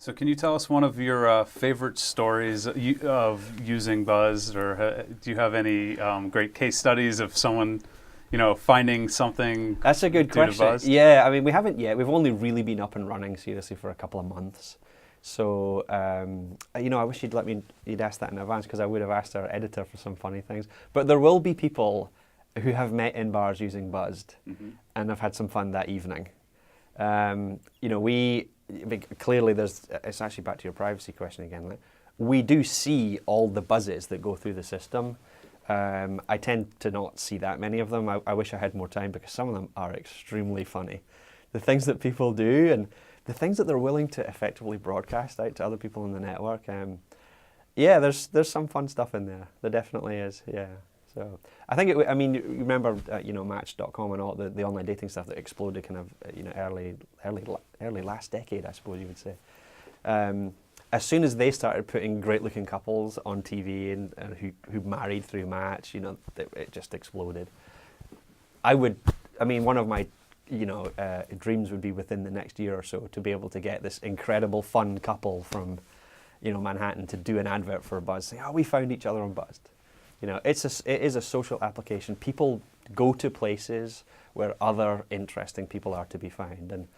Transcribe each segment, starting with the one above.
So can you tell us one of your favorite stories of using Buzz, or do you have any great case studies of someone, finding something? That's a good due to question. Buzz? Yeah, I mean, we haven't yet. We've only really been up and running seriously for a couple of months. So, I wish you'd asked that in advance, because I would have asked our editor for some funny things. But there will be people who have met in bars using Buzzed and have had some fun that evening. Clearly it's actually back to your privacy question again. Like, we do see all the buzzes that go through the system. I tend to not see that many of them. I wish I had more time, because some of them are extremely funny. The things that people do and the things that they're willing to effectively broadcast out to other people in the network. There's some fun stuff in there. There definitely is, yeah. So I think you remember Match.com and all the online dating stuff that exploded kind of early last decade, I suppose you would say. As soon as they started putting great-looking couples on TV and who married through Match, it just exploded. One of my dreams would be within the next year or so to be able to get this incredible fun couple from Manhattan to do an advert for Buzz, saying, "Oh, we found each other on Buzzed." It is a social application. People go to places where other interesting people are to be found, and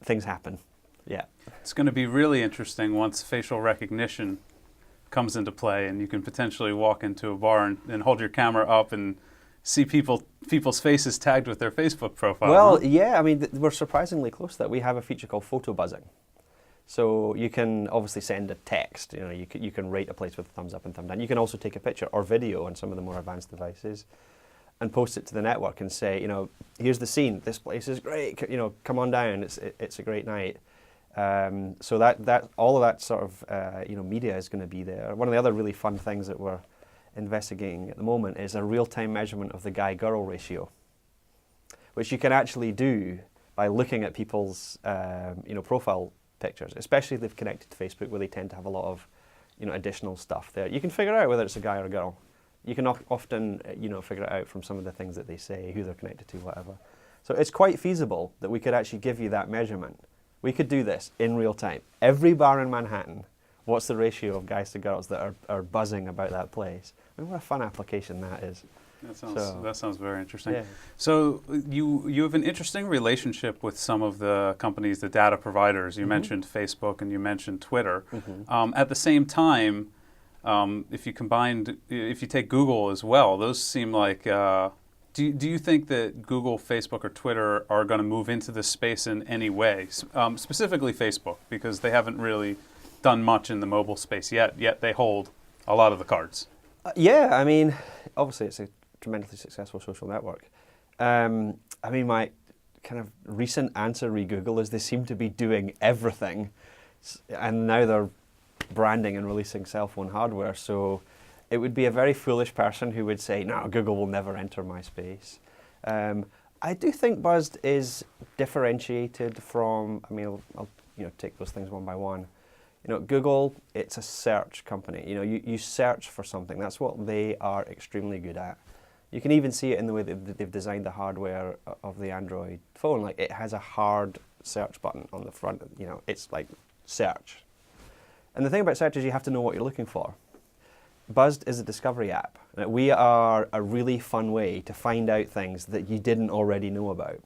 things happen. Yeah. It's going to be really interesting once facial recognition comes into play, and you can potentially walk into a bar and hold your camera up and see people's faces tagged with their Facebook profile. Well, huh? yeah, we're surprisingly close to that. We have a feature called photo buzzing. So you can obviously send a text. You can rate a place with a thumbs up and thumb down. You can also take a picture or video on some of the more advanced devices and post it to the network and say, here's the scene. This place is great. Come on down. It's a great night. So that all of that sort of media is going to be there. One of the other really fun things that we're investigating at the moment is a real-time measurement of the guy-girl ratio, which you can actually do by looking at people's profile pictures, especially if they've connected to Facebook, where they tend to have a lot of additional stuff there. You can figure out whether it's a guy or a girl. You can often figure it out from some of the things that they say, who they're connected to, whatever. So it's quite feasible that we could actually give you that measurement. We could do this in real time. Every bar in Manhattan, what's the ratio of guys to girls that are buzzing about that place? What a fun application that is. That sounds very interesting. Yeah. So you have an interesting relationship with some of the companies, the data providers. You mentioned Facebook and you mentioned Twitter. At the same time, if you take Google as well, those seem like. Do you think that Google, Facebook, or Twitter are going to move into this space in any way? Specifically Facebook, because they haven't really done much in the mobile space yet. Yet they hold a lot of the cards. Obviously it's a tremendously successful social network. My kind of recent answer re-Google is they seem to be doing everything, and now they're branding and releasing cell phone hardware. So it would be a very foolish person who would say, "No, Google will never enter my space." I do think Buzzed is differentiated from. I'll take those things one by one. Google, it's a search company. You search for something. That's what they are extremely good at. You can even see it in the way that they've designed the hardware of the Android phone. Like, it has a hard search button on the front. It's like search. And the thing about search is you have to know what you're looking for. Buzzed is a discovery app. We are a really fun way to find out things that you didn't already know about.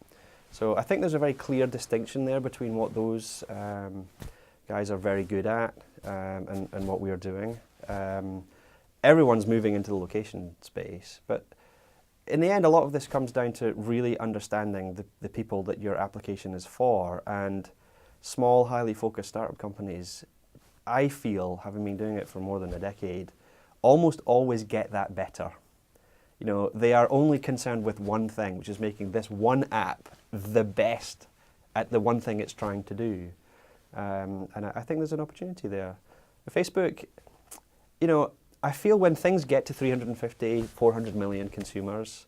So I think there's a very clear distinction there between what those guys are very good at and what we are doing. Everyone's moving into the location space, but in the end, a lot of this comes down to really understanding the people that your application is for. And small, highly focused startup companies, I feel, having been doing it for more than a decade, almost always get that better. They are only concerned with one thing, which is making this one app the best at the one thing it's trying to do. And I think there's an opportunity there. Facebook, I feel when things get to 350, 400 million consumers,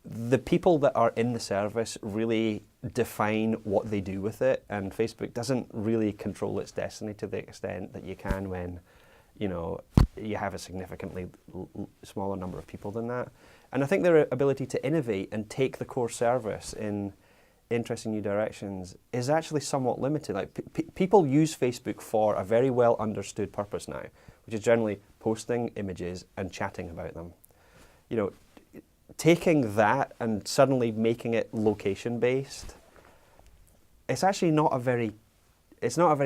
the people that are in the service really define what they do with it, and Facebook doesn't really control its destiny to the extent that you can when, you have a significantly smaller number of people than that. And I think their ability to innovate and take the core service in interesting new directions is actually somewhat limited. Like people use Facebook for a very well understood purpose now, which is generally posting images and chatting about them. You know, taking that and suddenly making it location based, it's actually not a very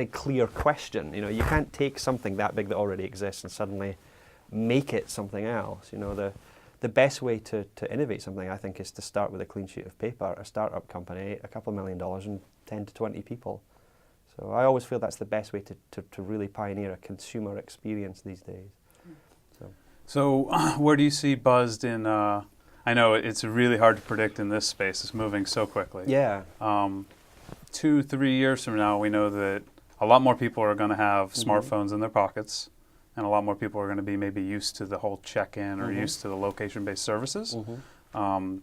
clear question. You know, you can't take something that big that already exists and suddenly make it something else. You know, the best way to innovate something, I think, is to start with a clean sheet of paper, a startup company, a couple $1 million and 10 to 20 people. So I always feel that's the best way to really pioneer a consumer experience these days. So where do you see Buzzed in, I know it's really hard to predict in this space, it's moving so quickly. Yeah. 2-3 years from now, we know that a lot more people are going to have smartphones in their pockets, and a lot more people are going to be maybe used to the whole check-in or used to the location-based services. Do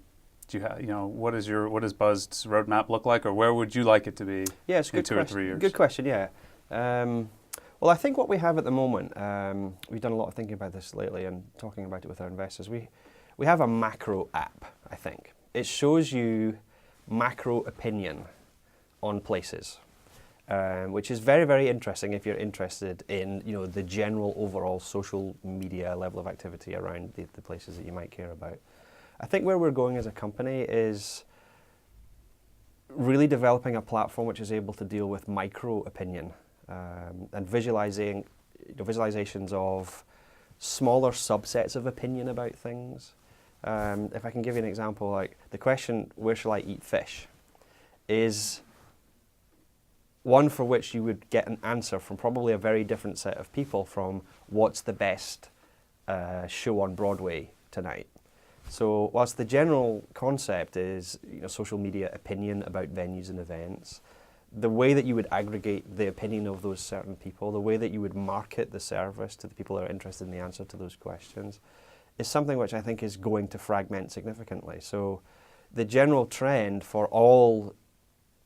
you what does Buzzed's roadmap look like, or where would you like it to be in 2 or 3 years? Good question, yeah. Well, I think what we have at the moment, we've done a lot of thinking about this lately and talking about it with our investors. We have a macro app, I think. It shows you macro opinion on places, which is very, very interesting if you're interested in the general overall social media level of activity around the places that you might care about. I think where we're going as a company is really developing a platform which is able to deal with micro opinion and visualizations of smaller subsets of opinion about things. If I can give you an example, like the question, where shall I eat fish, is one for which you would get an answer from probably a very different set of people from what's the best show on Broadway tonight. So whilst the general concept is social media opinion about venues and events, the way that you would aggregate the opinion of those certain people, the way that you would market the service to the people that are interested in the answer to those questions, is something which I think is going to fragment significantly. So the general trend for all,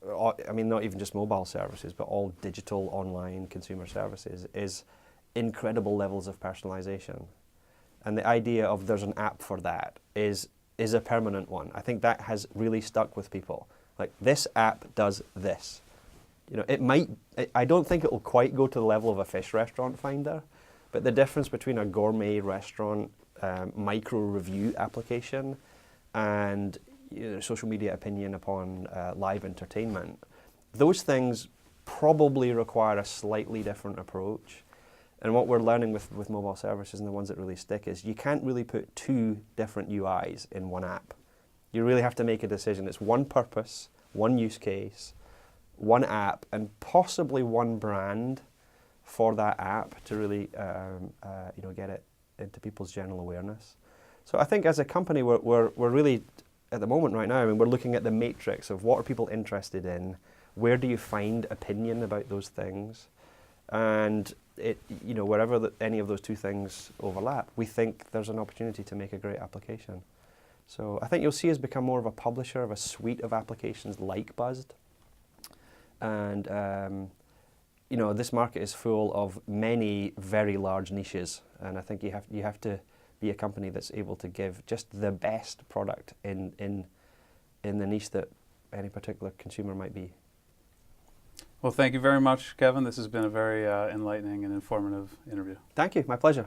I mean, not even just mobile services, but all digital online consumer services is incredible levels of personalization. And the idea of there's an app for that is a permanent one. I think that has really stuck with people. Like, this app does this. I don't think it will quite go to the level of a fish restaurant finder, but the difference between a gourmet restaurant micro review application and social media opinion upon live entertainment, those things probably require a slightly different approach. And what we're learning with mobile services, and the ones that really stick, is you can't really put two different UIs in one app. You really have to make a decision. It's one purpose, one use case, one app, and possibly one brand for that app to really get it into people's general awareness. So I think as a company, we're really, at the moment right now, I mean, we're looking at the matrix of what are people interested in, where do you find opinion about those things, and wherever any of those two things overlap, we think there's an opportunity to make a great application. So I think you'll see us become more of a publisher of a suite of applications like Buzzed. And this market is full of many very large niches, and I think you have to be a company that's able to give just the best product in the niche that any particular consumer might be. Well, thank you very much, Kevin. This has been a very enlightening and informative interview. Thank you. My pleasure.